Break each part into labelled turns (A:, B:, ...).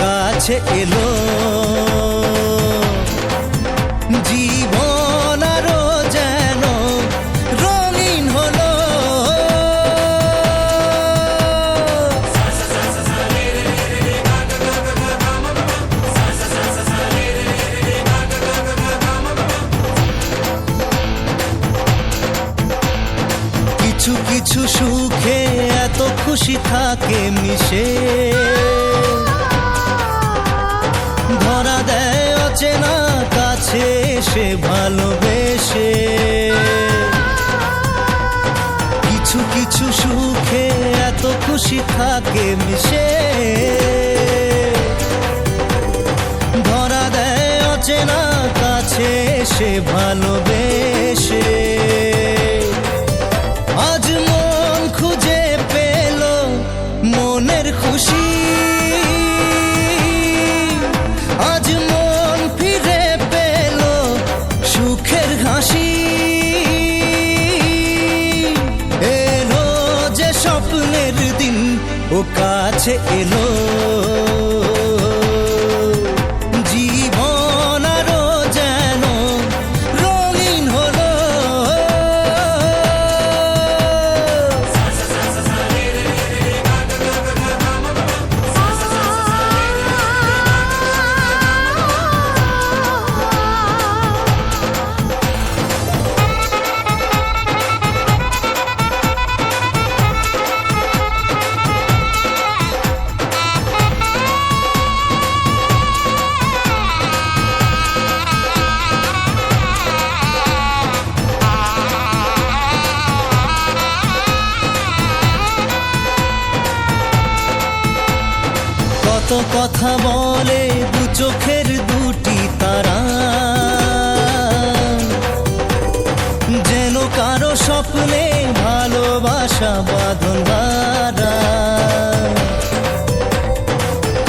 A: কাছে এলো জীবন আরো যেন রঙিন হলো। কিছু কিছু সুখে এত খুশি থাকে মিশে, ধরা দেয় অচেনা কাছে সে ভালোবেসে। কিছু কিছু সুখে এত খুশি থাকে মিশে, ধরা দেয় অচেনা কাছে সে ভালোবেসে। আজ মন খুঁজে পেল মনের খুশি, আজ মন ফিরে পেল সুখের হাসি। এলো যে স্বপ্নের দিন ও কাছে এলো, জীবন আরো যেন রঙিন হলো। কত কথা বলে দু চোখের দুটি তারা, যেন কারো স্বপ্নে ভালোবাসা বাঁধন হারা।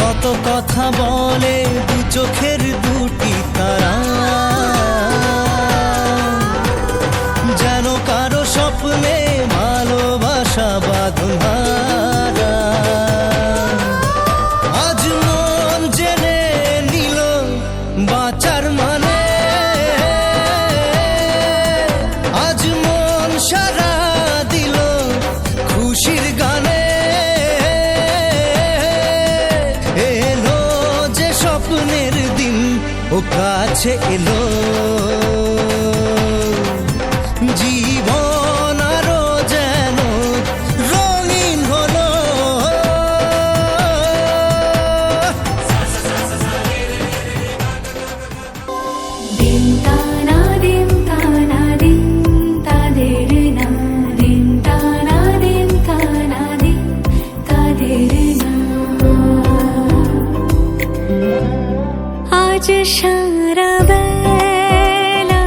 A: কত কথা বলে দু চোখের দুটি তারা, যেন কারো স্বপ্নে ভালোবাসা বাঁধন হারা। আজ মন জেনে নিল বাঁচার মানে, আজ মন সারা দিল খুশির গানে। এলো যে স্বপ্নের দিন ও কাছে এলো, জীবন আরো যেন রঙিন হলো।
B: দিন তানা দিন তানা দিন তাদের না, দিন তানা দিন তানা দিন তাদের না। আজ সারা বেলা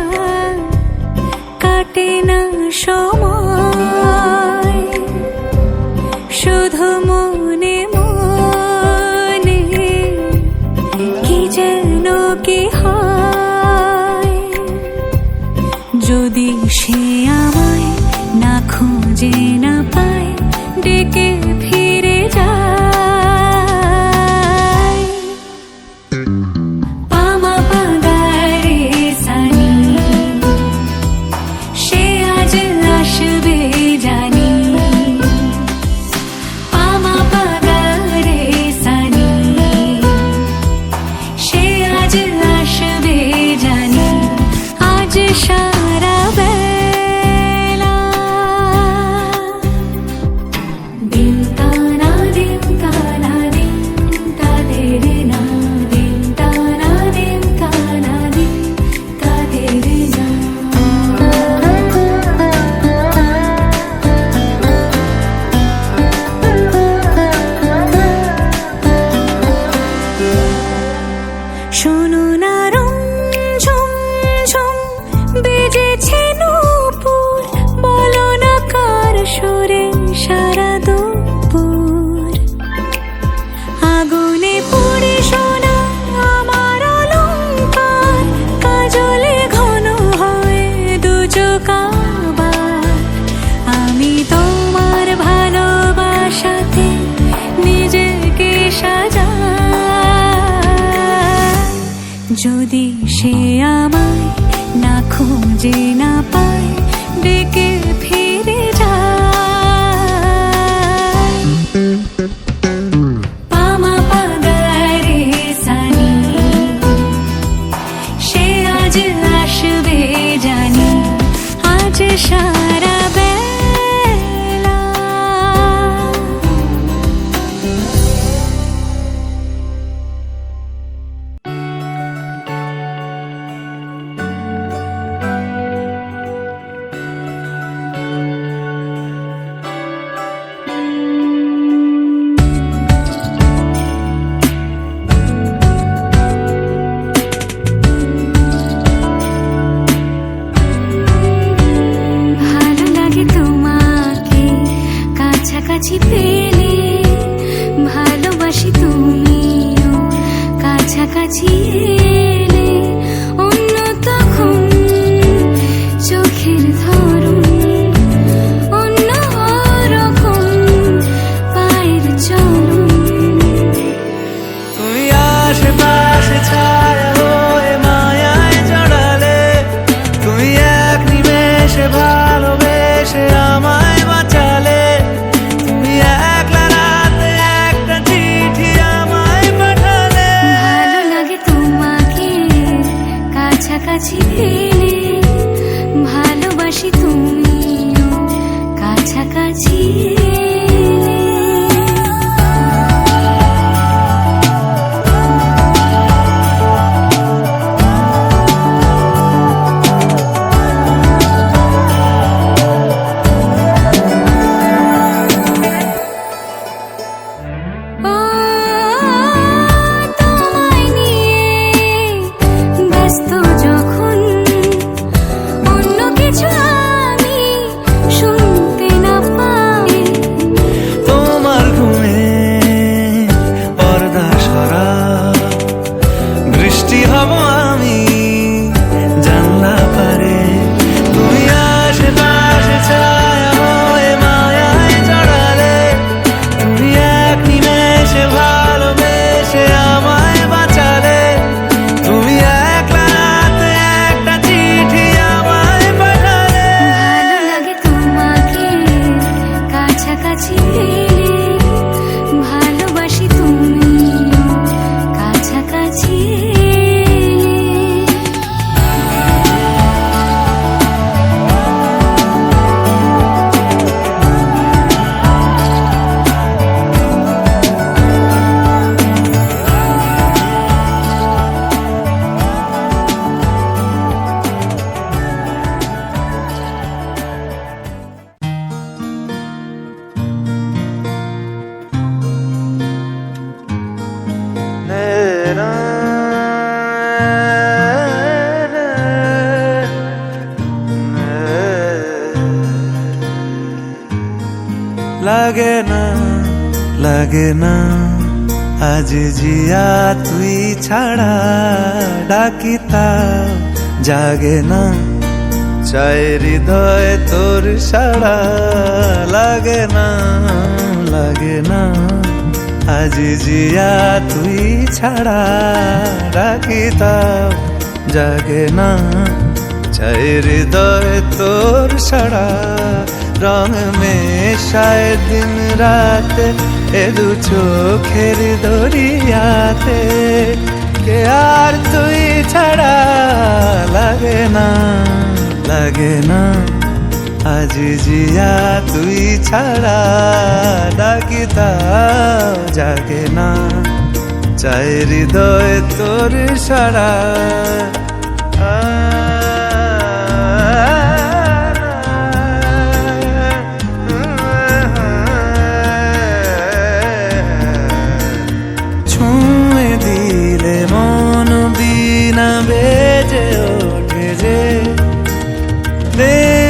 B: কাটে না সময়, শুধু মনে মনে কি যেন কি হয়। যদি সে আমায় না খুঁজে না পায়, ডেকে ফিরে যায়। পামা পাগারে সানি, সে আজ আসবে জানি। পামা পাগারে সানি, সে আজ আসবে জানি। আজ সারা বেলা দিন তানা দিন তানা দিন তাদের না, দিন তানা দিন তানা দিন তাদের না। খুঁজে না পায় ডেকে ফিরে যায়। পামা পাগারে সানি সে আজ আসবে জানি, আজ সারা বেলা। ভালো লাগে তোমাকে কাছাকাছি পেলে, ভালোবাসি তুমিও কাছাকাছি এলে। অন্য তখন চোখের ধরন, অন্য রকম পায়ের চলন।
A: তুমি আশেপাশে ছায়া হয়ে মায়ায় জড়ালে, তুমি এক নিমেষে ভালোবেসে আমায় বাঁচালে। তুমি একলা রাতে একটা চিঠি আমায় পাঠালে।
B: ভালো লাগে তোমাকে কাছাকাছি পেলে, ভালোবাসি তুমিও কাছাকাছি এলে। ও তোমায় নিয়ে ব্যস্ত যখন, অন্য কিছু আমি শুনতে না পাই।
A: তোমার ঘুমে পর্দা সরা, বৃষ্টি হব আমি জানলা পারে। তুমি আশেপাশে ছায়া হয়ে মায়ায় জড়ালে, তুমি এক নিমেষে ভালোবেসে আমায় বাঁচালে। তুমি একলা রাতে একটা চিঠি আমায় পাঠালে।
B: ভালো লাগে তোমাকে কাছাকাছি পেলে, ভালোবাসি তুমিও কাছাকাছি এলে।
A: লাগে না লাগে না আজ জিয়া তুই ছাড়া, ডাকি তাও জাগে না চাই হৃদয় তোর সাড়া। লাগে না আজ জিয়া তুই ছাড়া, ডাকি তাও জাগে না চাই হৃদয় তোর সাড়া। রং মেশায় দিন রাতে এ দু চোখের দরিয়াতে, কে আর তুই ছাড়া। লাগে না আজ জিয়া তুই ছাড়া, ডাকি তাও জাগে না চাই হৃদয় তোর সাড়া। ছুঁয়ে দিলে মন বিনা বেজে ওঠে যে,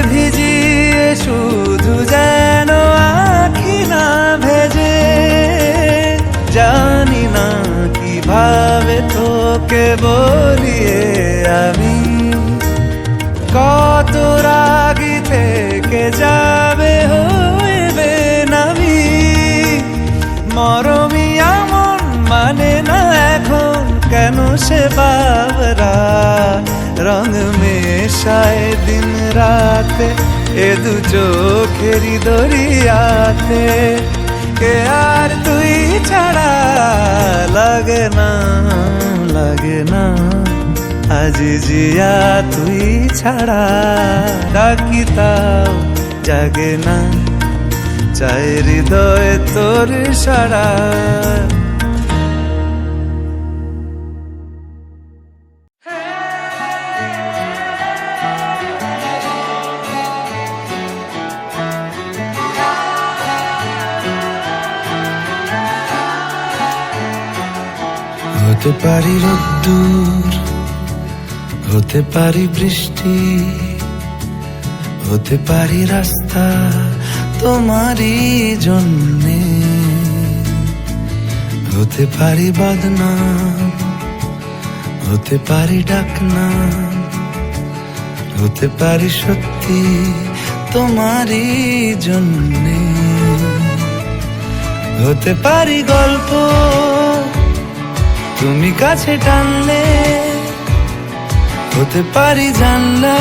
A: ভিজিয়ে শুধু যেন আখি না ভেজে। জানি না কিভাবে তোকে বলিয়ে আমি, কত রাগি থেকে যাবে হইবে নামি। মরমিয়া মন মানে না এখন কেন সে বাবরা রং মেশায় দিন রাতে এ দু চোখেরই দরিয়াতে কে আর তুই ছাড়া লাগে না লাগে না আজ জিয়া তুই ছাড়া ডাকি তাও জাগে না চাই হৃদয় তোর সারা হতে পারি রোদ্দুর হতে পারি বৃষ্টি হতে পারি রাস্তা তোমারই জন্যে হতে পারি বদনাম হতে পারি ডাকনাম হতে পারি সত্যি তোমারই জন্যে হতে পারি গল্প তুমি কাছে টানলে হতে পারি জানলা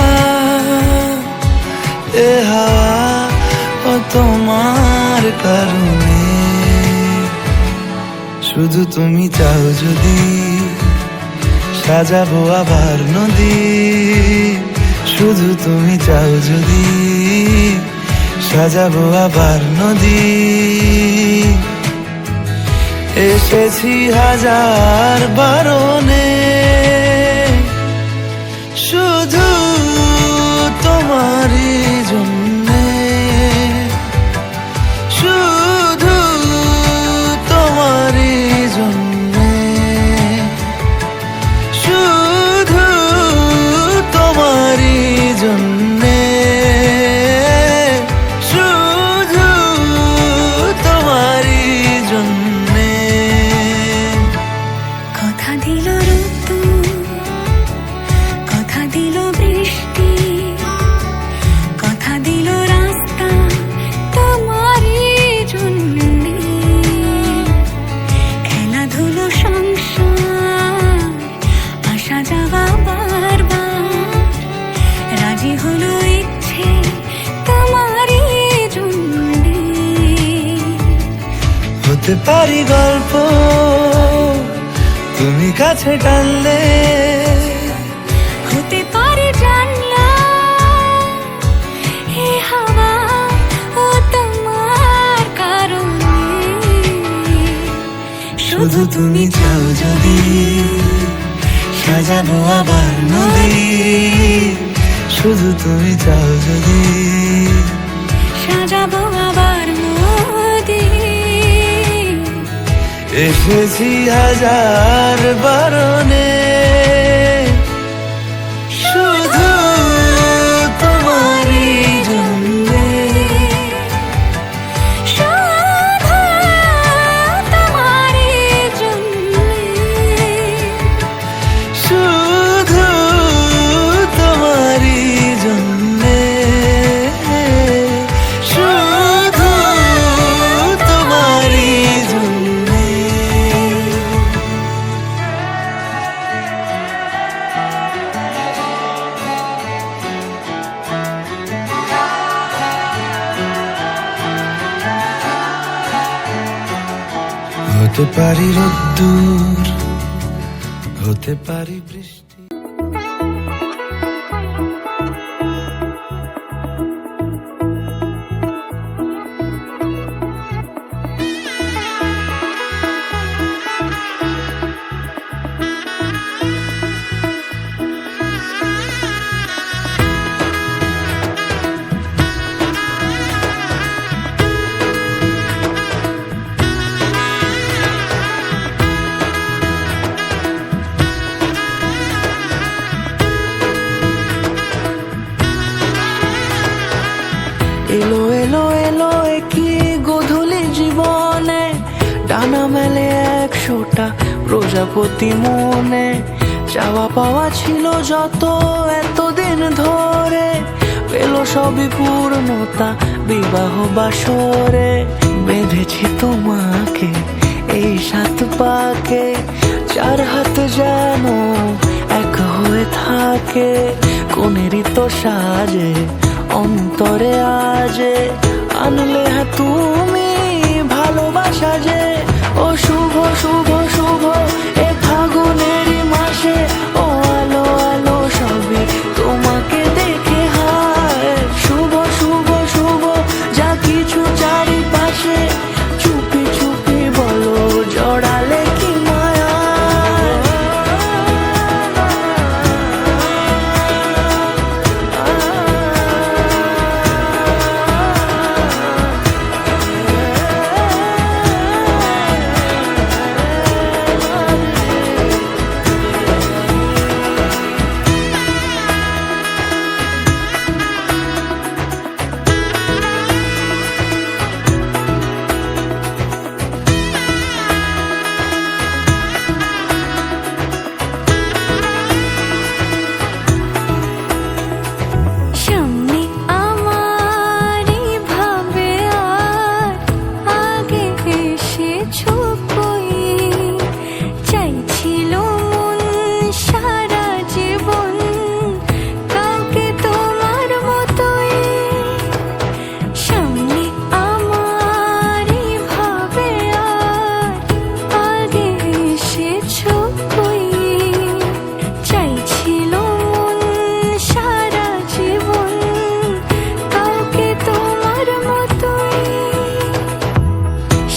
A: এ হাওয়া ও তোমার কারণে শুধু তুমি চাও যদি সাজাবো আবার নদী শুধু তুমি চাও যদি সাজাবো আবার নদী এসেছি হাজার বারণে শুধু তোমারই জন্যে শুধু তোমারই জন্যে শুধু তোমারই জন্যে শুধু তোমারই জন্যে
B: কথা দিল ঋতু কথা দিল বৃষ্টি কথা দিল রাস্তা তোমারই জন্যে খেলাধুলো সংসার আসা যাওয়া বারবার রাজি হলো ইচ্ছে তোমারই জন্যে
A: হতে পারি গল্প তুমি কাছে টানলে
B: হতে পারে জানলা হে হাওয়া ও তোমার কারণে
A: শুধু তুমি চাও যদি সাজাবো আবার নদী শুধু তুমি চাও যদি
B: সাজাবো আবার নদী
A: এসেছি হাজার বারণে শুধু তোমারই জন্যে
B: শুধু তোমারই জন্যে
A: শুধু তোমারই জন্যে শুধু তোমারই জন্যে হতে পারি রোদ্দুর হতে পারি বৃষ্টি
C: এলো এলো এলো কি গোধূলি জীবনে ডানা মেলে 100টা প্রজাপতি মনে চাওয়া পাওয়া ছিল যত এতদিন ধরে পেল সবই পূর্ণতা বিবাহ বাসরে বেঁধেছি তোমাকে এই 7 পাকে চার হাত যেন এক হয়ে থাকে, কোনেরই তো সাজে অন্তরে আজে আনলে হ্যাঁ তুমি ভালোবাসা যে। ও শুভ শুভ শুভ এ ফাগুনেরই মাসে, ও আলো আলো সবই তোমাকে দেখে হায়। শুভ শুভ শুভ যা কিছু চারিপাশে, চুপি চুপি বলো জড়ালে কি মায়া।
B: সামনে আমারই ভাবে আর আগে এসেছো কই, চাইছিল মন সারা জীবন কাউকে তোমার মতোই। সামনে আমারই ভাবে আর আগে এসেছো কই, চাইছিল মন সারা জীবন কাউকে তোমার মতোই।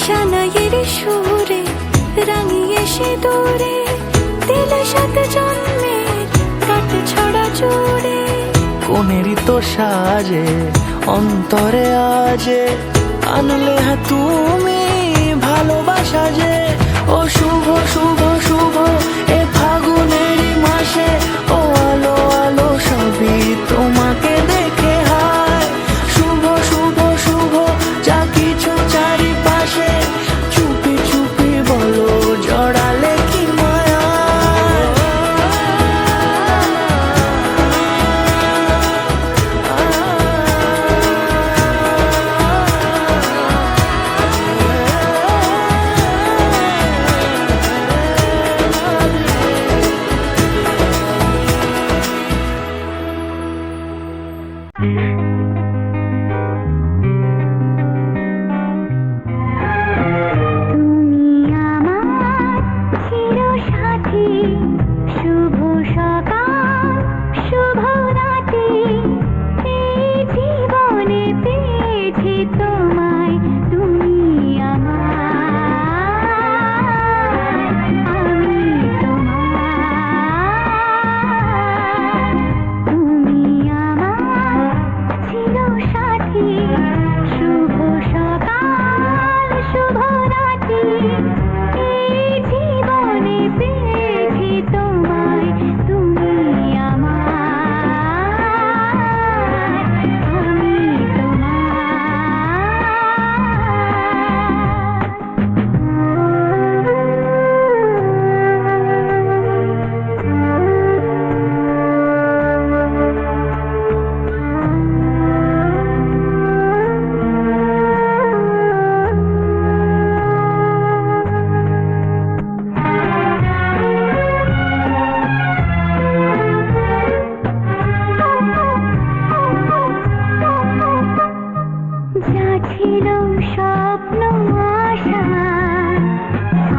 B: সানাইয়ের সুরে রাঙিয়ে সে দূরে দিলে সাথে জন্মের কাট ছড়া জুড়ে।
C: কোনেরই তো সাজে অন্তরে আজে আনলে হ্যাঁ তুমি ভালোবাসা যে। ও শুভ শুভ শুভ এ ফাগুনেরই মাসে, ও আলো আলো সবই তোমাকে দেখে হায়। শুভ শুভ শুভ যা কিছু চারিপাশে, চুপি চুপি বলো জড়ালে কি মায়া।
B: তুমি আমার চিরসাথী, শুভ সকাল শুভ রাতি, এই জীবনে পেয়েছি তোমায়। তুমি আমার, আমি তোমার। তুমি আমার চিরসাথী, শুভ সকাল শুভ রাতি, এই জীবনে পেয়েছি তোমায়। তুমি আমার, আমি যা ছিল স্বপ্ন আশা,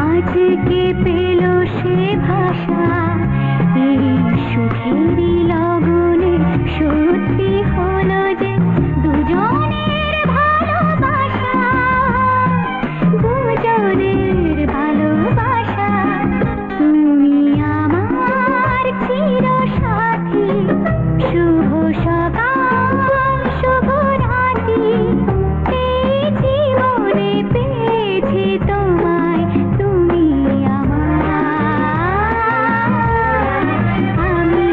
B: আজকে পেল সে ভাষা। এই সুখেরই লগনে সত্যি হলো যে দুজনের ভালোবাসা, দুজনের ভালোবাসা। তুমি আমার চিরসাথী, শুভ সকাল শুভ রাতি, এই জীবনে পেয়েছি তোমায়। তুমি আমার, আমি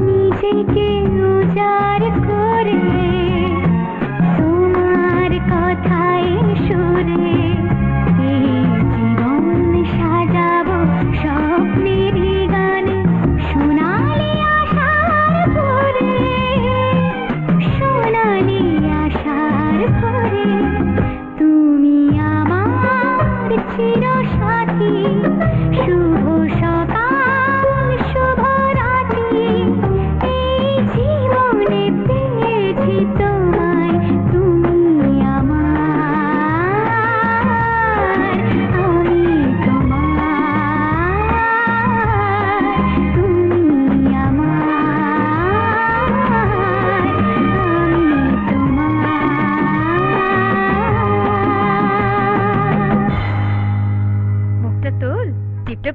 B: নিজেকে উজাড় করে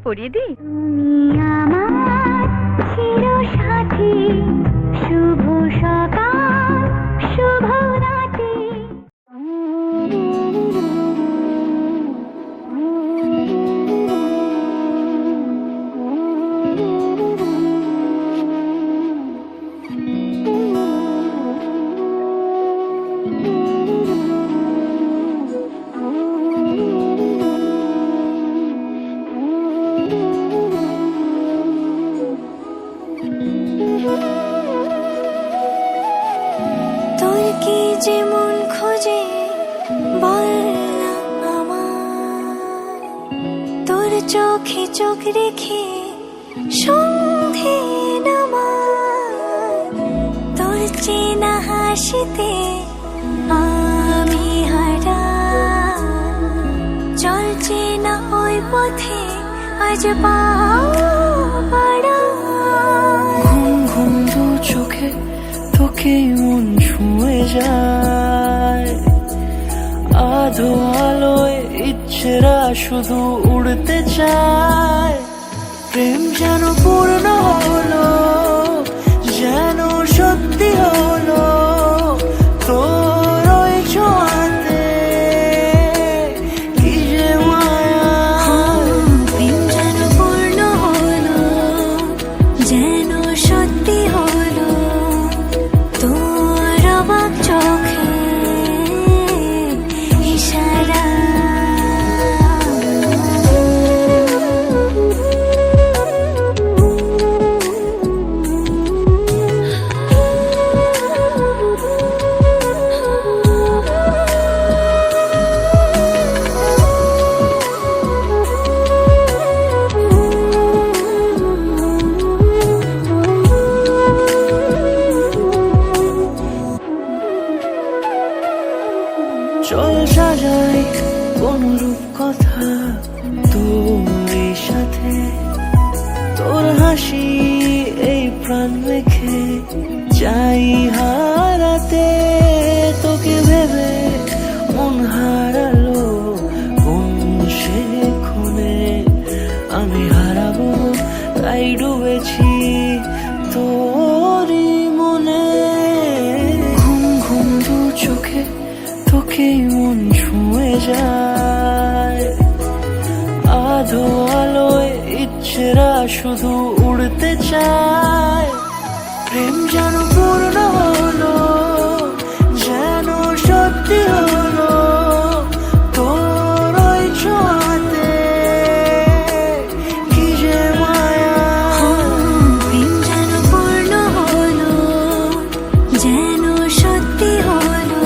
D: করিয়ে দিই?
B: তুমি আমার চিরসাথী, শুভ সকাল শুভ রাত্রি। তোর কি যে মন খোঁজে বল না আমার, তোর চোখে চোখ রেখে সন্ধে নামার, তোর চেনা হাসিতে আমি হারা, চলছে না ওই পথে আজ পাড়া।
C: ঘুম ঘুম দু চোখে তোকে মন ছুঁয়ে যায়, আধো আলোয় ইচ্ছেরা শুধু উড়তে চায়। প্রেম যেন পূর্ণ হলো, যেন সত্যি হলো, তোর ওই ছোঁয়াতে কি যে মায়া।
B: প্রেম যেন পূর্ণ হলো, যেন সত্যি হলো, তোর অবাক চোখে ইশারা।
C: চল সাজাই কোন রূপ কথা তোর সাথে, তোর হাসি এই প্রাণ রেখে চাই হারাতে। তোকে ভেবে মন হারালো কোন সে খুনে, আমি হারাবো তাই ডুবেছি তোরই মনে। ঘুম ঘুম দু চোখে তোকে মন ছুঁয়ে যায়, আধো আলোয় ইচ্ছেরা শুধু উড়তে চায়। প্রেম যেন পূর্ণ হলো, যেন সত্যি হলো, তোর ওই ছোঁয়াতে কি যে মায়া।
B: প্রেম যেন পূর্ণ হলো, যেন সত্যি হলো,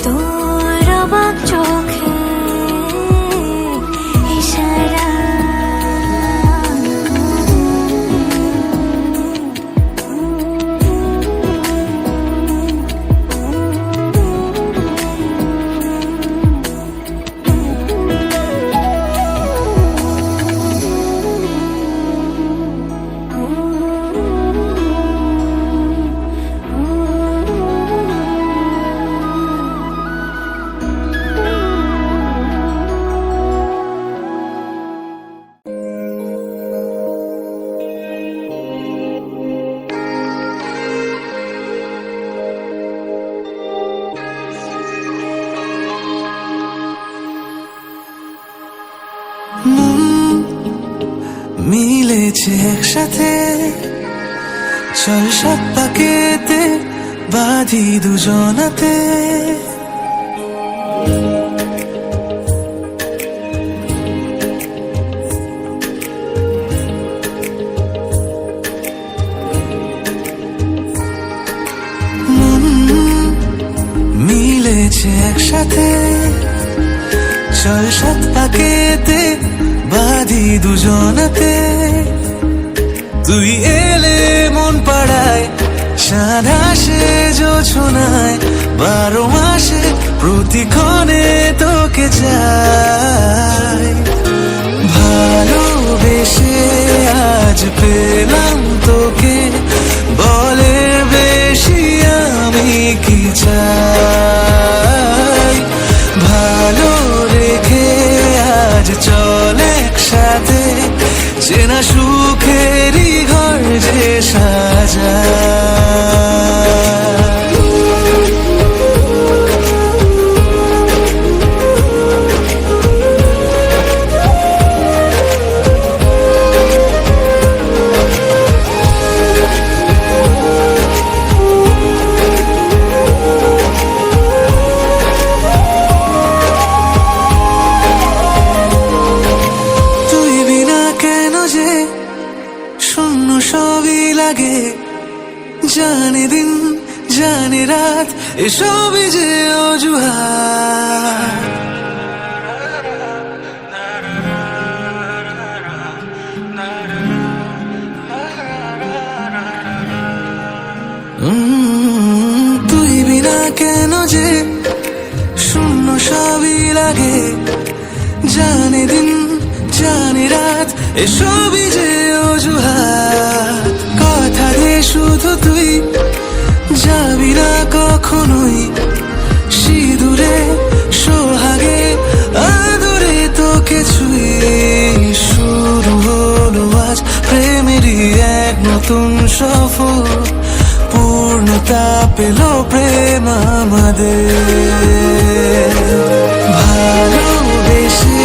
B: তোর অবাক চোখে ইশারা।
A: মিলেছে একসাথে, চল সাত পাকেতে বাঁধি দুজনাতে। মিলেছে একসাথে, চল সাত পাকেতে বাঁধি দুজনাতে। তুই এলে মন পাড়ায়, চাঁদ আসে জোছনায়, 12 মাসে প্রতিক্ষণে তোকে চাই। ভালোবেসে আজ পেলাম তোকে, বলের বেশি আমি কি চাই। ভালো রেখে আজ চল একসাথে সুখেরই ঘর যে সাজায়। তুই বিনা কেন যে শূন্য সবই লাগে, জানে দিন জানে রাত এসবই যে অজুহাত। তুই বিনা কেন যে শূন্য সবই লাগে, জানে দিন জানে রাত এসবই যে অজুহাত। কথা দে শুধু তুই যাবি না কখনোই, সিঁদুরে সোহাগে আদরে তোকে ছুঁয়ে। শুরু হলো আজ প্রেমেরই এক নতুন সফর, পূর্ণতা পেল প্রেম আমাদের। ভালোবেসে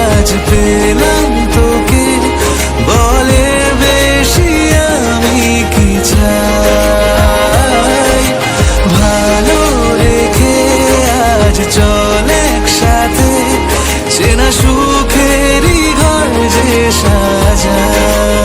A: আজ পেলাম তোকে, বলে বেশি আমি কি চাই। ভালো রেখে আজ চল একসাথে, চেনা সুখেরই ঘর যে সাজায়।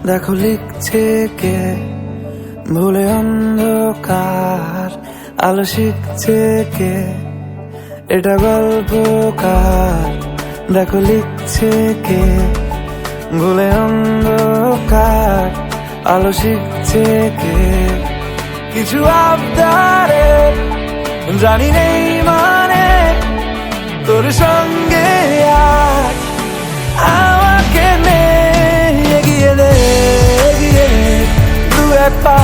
A: দেখো লিখছে কে, ভুলে অন্ধকার আলো শিখছে কে। এটা গল্পকার, দেখো লিখছে কে, ভুলে অন্ধকার আলো শিখছে কে। কিছু আবদারে জানি নেই মানে, তোর সঙ্গে আজ আমাকে নে। এগিয়ে দে দু এক পা,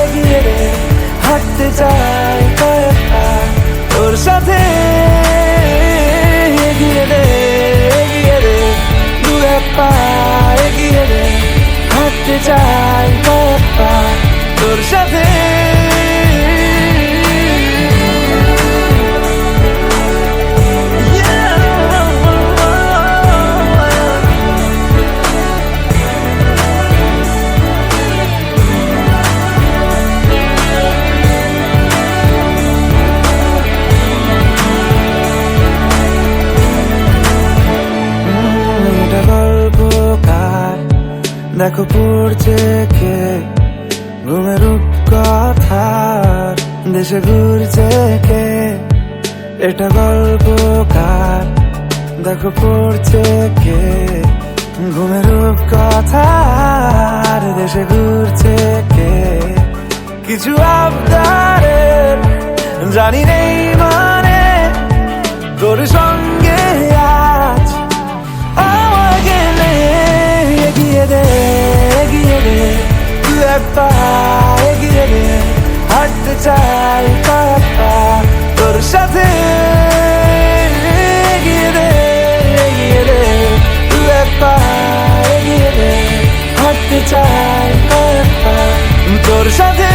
A: এগিয়ে দে হাঁটতে চাই কয়েক পা তোর সাথে। এগিয়ে দে দু এক পা, এগিয়ে দে হাঁটতে চাই কয়েক পা তোর সাথে। দেখো পড়ছে কে, ঘুমের কথার দেশে ঘুরছে কে। এটা গল্পকার, দেখো পড়ছে কে, ঘুমের কথার দেশে ঘুরছে কে। কিছু আবদারের জানি নেই মানে, তোর সঙ্গে আজ আমাকে নে। এগিয়ে দে দু এক পা, এগিয়ে দে হাঁটতে চাই কয়েক পা তোর সাথে। এগিয়ে দে দু এক পা, এগিয়ে দে হাঁটতে চাই কয়েক পা তোর সাথে।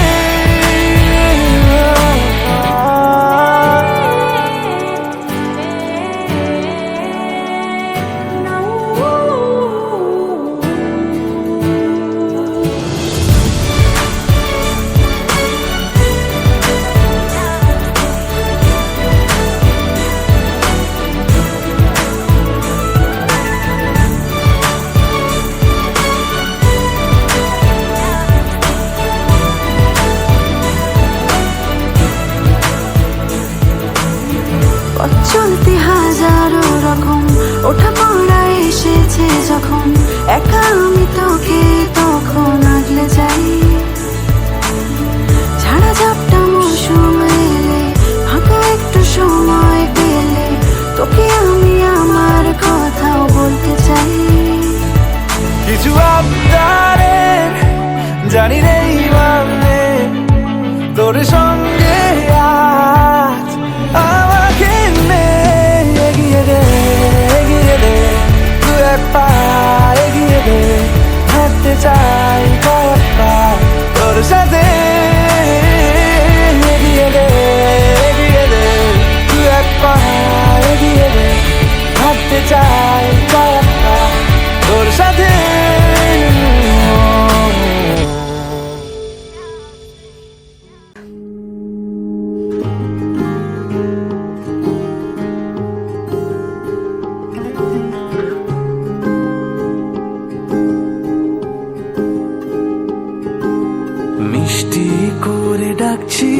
C: দেখছি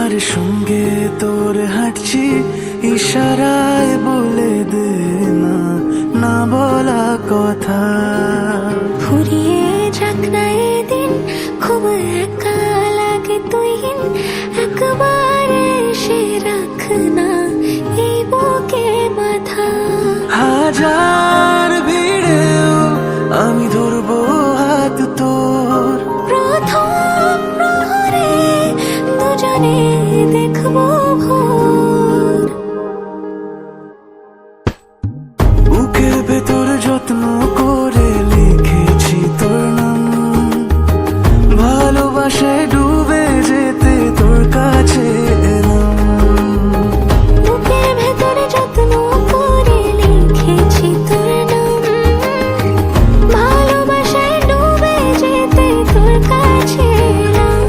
C: আর সঙ্গে তোর হাঁটছি, ইশারায় বলে দে না না বলা কথা।
B: ফুরিয়ে যাক না এদিন, খুব একা লাগে তুই একবার এসে রাখ না এই বুকে মাথা।
C: হাজার ভিড়েও আমি ধরবো হাত তোর,
B: প্রথম প্রহরে দুজনে দেখবো ভোর।
C: বুকের ভেতর যত্ন করে লিখেছি তোর নাম, ভালোবাসায় ডুবে যেতে তোর কাছে এলাম।
B: বুকের ভেতরে যত্ন করে লিখেছি তোর নাম, ভালোবাসায় ডুবে যেতে তোর কাছে এলাম।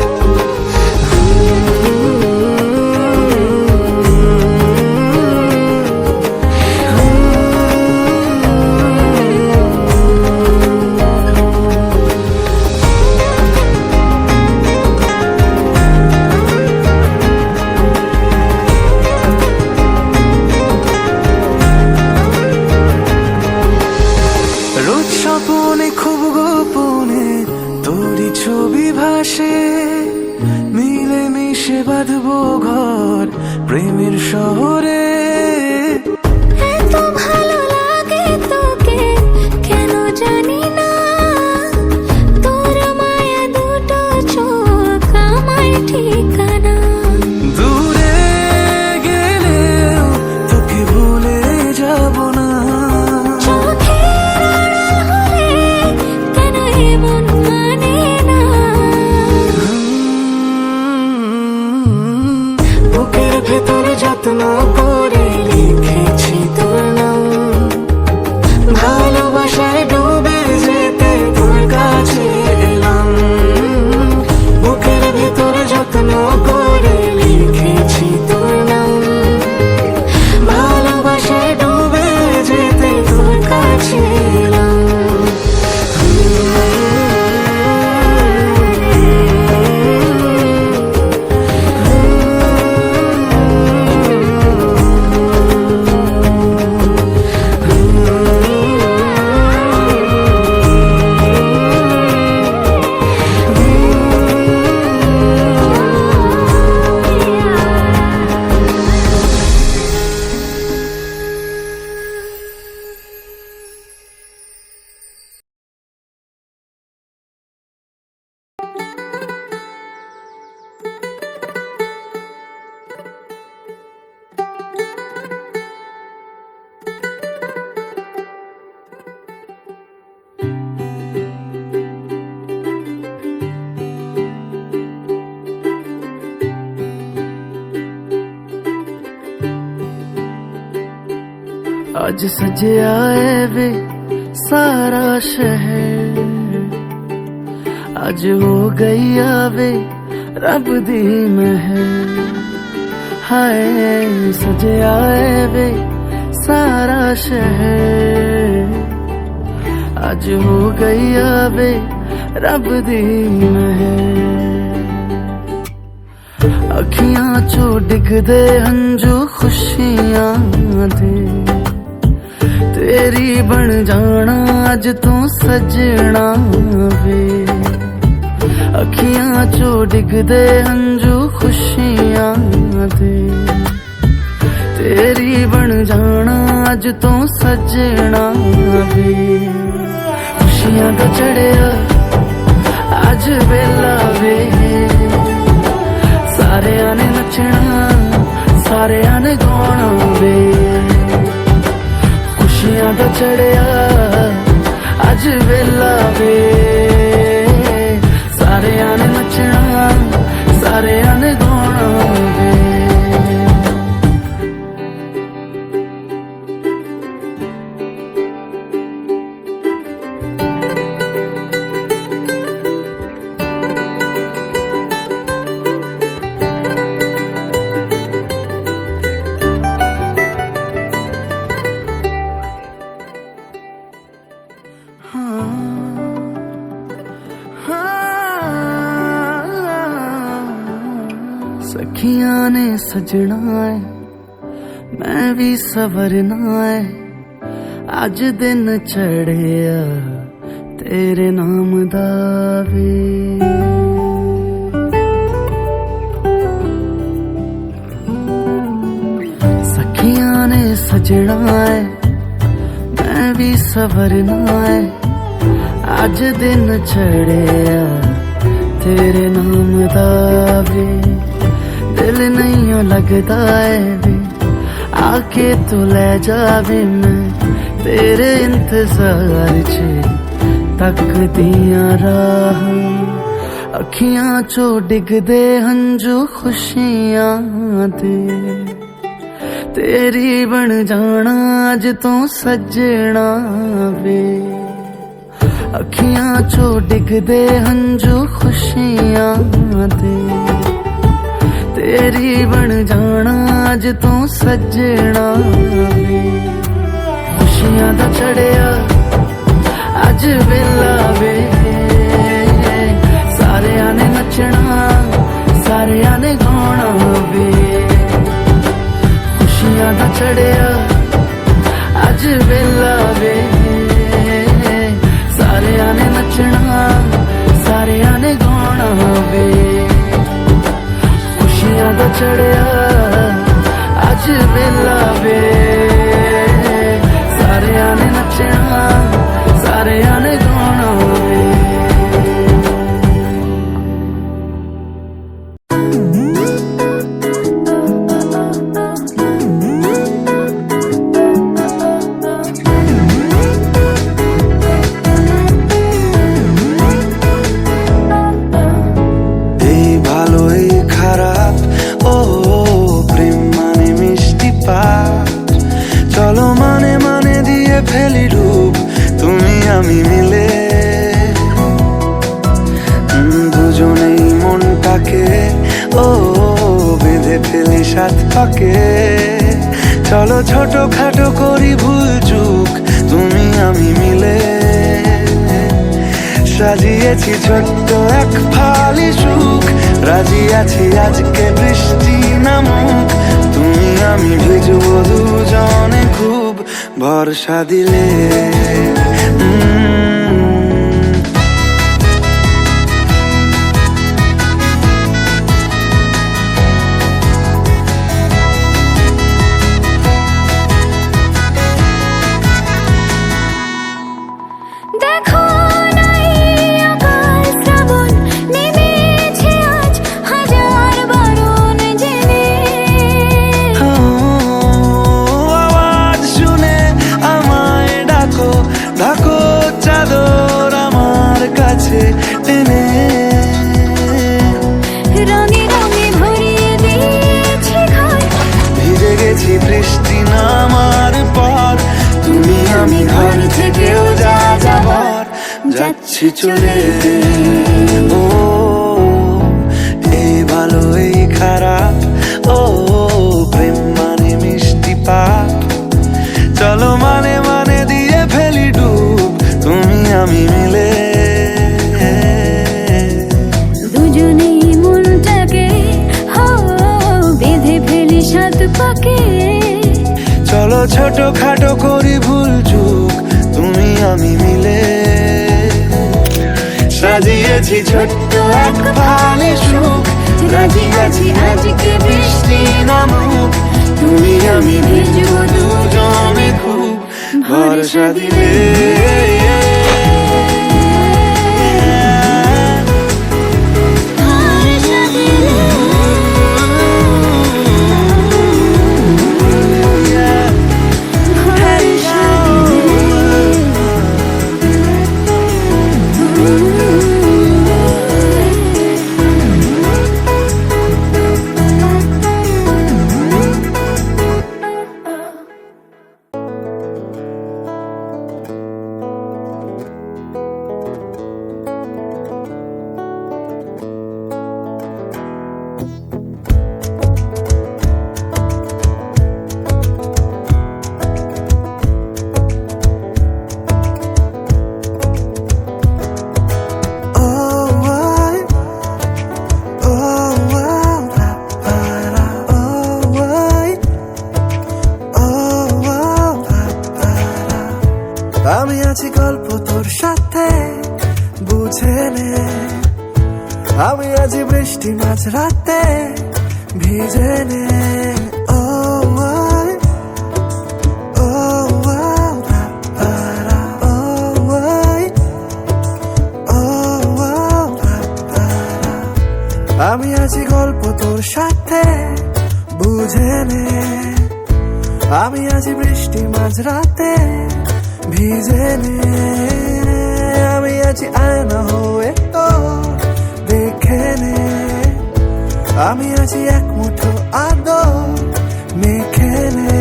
C: রোজ স্বপনে খুব গোপনে তোরই ছবি ভাসে, মিলে মিশে বাঁধবো ঘর প্রেমের শহরে।
B: এত ভালো লাগে তোকে কেন জানি না, তোর মায়া দুটো চোখ আমায় ঠিকানা।
C: দূরে গেলেও তোকে ভুলে যাব না,
B: চোখের আড়াল হলে কেন এমন মানে না।
C: বুকের ভেতর যত্ন করে লিখেছি তোর নাম, ভালোবাসায় ডুবে যেতে তোর কাছে এলাম। বুকের ভেতর যত্ন করে লিখেছি তোর নাম, ভালোবাসায় ডুবে যেতে তোর কাছে এলাম। आज सजया है वे सारा शहर, आज हो गई आवे रब दी महर। हाय सजया है वे सारा शहर, आज हो गई आवे रब दी महर। अखियां चो डिगदे हंजू खुशियां दे, तेरी बन जाना अज तू सजना वे। अखियां चो डिगदे हंजू खुशियां दे, तेरी बन जाना अज तू सजना वे। खुशियां दा चढ़िया अज वेला वे, सारेयां ने नचना सारेयां ने गाना वे। खुशियां दा चढ़िया अज वेला वे, सारेयां ने नचना सारेयां ने गाना वे। अखियां ने सजना है मैं भी सवरना है अज दिन चढ़िया तेरे नाम दा वे सखियां ने सजना है मैं भी सवरना है अज दिन चढ़िया तेरे नाम दा वे दिल नहीं लगदा है वे आके तू ले जावे मैं तेरे इंतजार च तकदियां राह अखियां चो डिगदे हंजू खुशियां दे तेरी बन जाना अज तो सजना वे अखियां चो डिगदे हंजू खुशियां दे तेरी बन जाना अज तो सजना वे खुशियां दा चढ़िया अज वेला वे सारिया ने नचना सारिया ने गाना वे खुशियां दा चढ़िया अज वेला वे सारिया ने नचना सारिया ने गाना वे खुशियां दा चढ़िया अज वेला वे सारिया ने नचना सारिया ने गाना वे ফেলি রূপ তুমি আমি মিলে দুজনেই মনটাকে ও বেঁধে ফেলি সাত পাকে চলো ছোট খাটো করি ভুল চুক তুমি আমি মিলে সাজিয়েছি ছোট্ট এক ফালি সুখ রাজি আছি আজকে বৃষ্টি নামুক তুমি আমি ভিজবো দুজনে খুব ভরসা দিলে টেনে রঙে রঙে ভরিয়ে দিয়েছি ঘর ভিজে গেছি বৃষ্টি নামার পর তুমি আমি ঘর থেকেও যা যাবার যাচ্ছি চলে ও এই ভালো এই খারাপ ও প্রেম মানে মিষ্টি পাপ চলো মানে মানে দিয়ে ফেলি ডুব তুমি আমি মিলে চলো ছোট খাটো করি ভুল চুক তুমি আমি মিলে সাজিয়েছি ছোট্ট এক ফালি সুখ রাজি আছি আজকে বৃষ্টি নামুক তুমি আমি ভিজবো দুজনে খুব ভরসা দিলে
A: গল্প তোর সাথে বুঝে নে, আমি আজ বৃষ্টি মাঝ রাতে ভিজে নে। ও আয়, ও আও, রা, ও আয়, ও আও, রা। আমি আছি গল্প তোর সাথে বুঝে নে, আমি আছি বৃষ্টি মাঝ রাতে ভিজে নে। আমি আছি আয়না হয়ে তো দেখে নে, আমি আছি এক মুঠো আদর মেখে নে।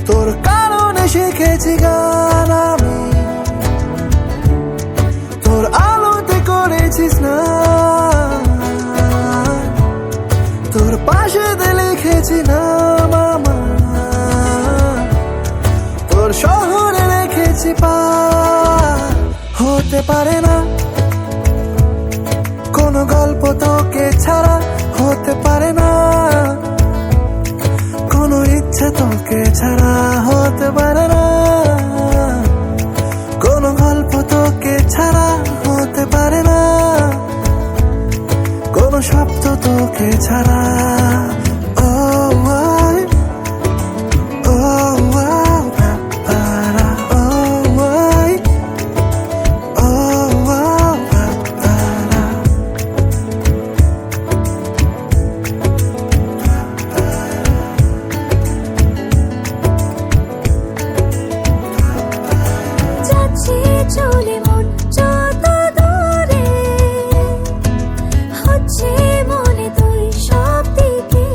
A: তোর কারণে শিখেছি গান আমি, তোর আলোতে করেছি স্নান, তোর পাশে লিখেছি নাম আমার, তোর শহরে রেখেছি পার। হতে পারে না কোনো গল্প তোকে ছাড়া, হতে পারে না কোনো ইচ্ছে তোকে ছাড়া, হতে পারে না কোনো গল্প তোকে ছাড়া, হতে পারে না কোনো শব্দ তোকে ছাড়া। ও আয়, ও আও, রা, ও আয়, ও আও, রা।
B: যাচ্ছে চলে মন যত দূরে, হচ্ছে মনে তুই সব দিকে।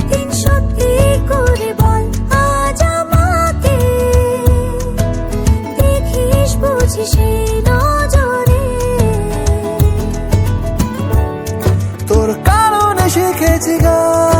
B: দিন সত্যি করে বল আজ আমাকে, দেখিস বুঝি সেই নজরে।
A: তোর কারণে শিখেছি গান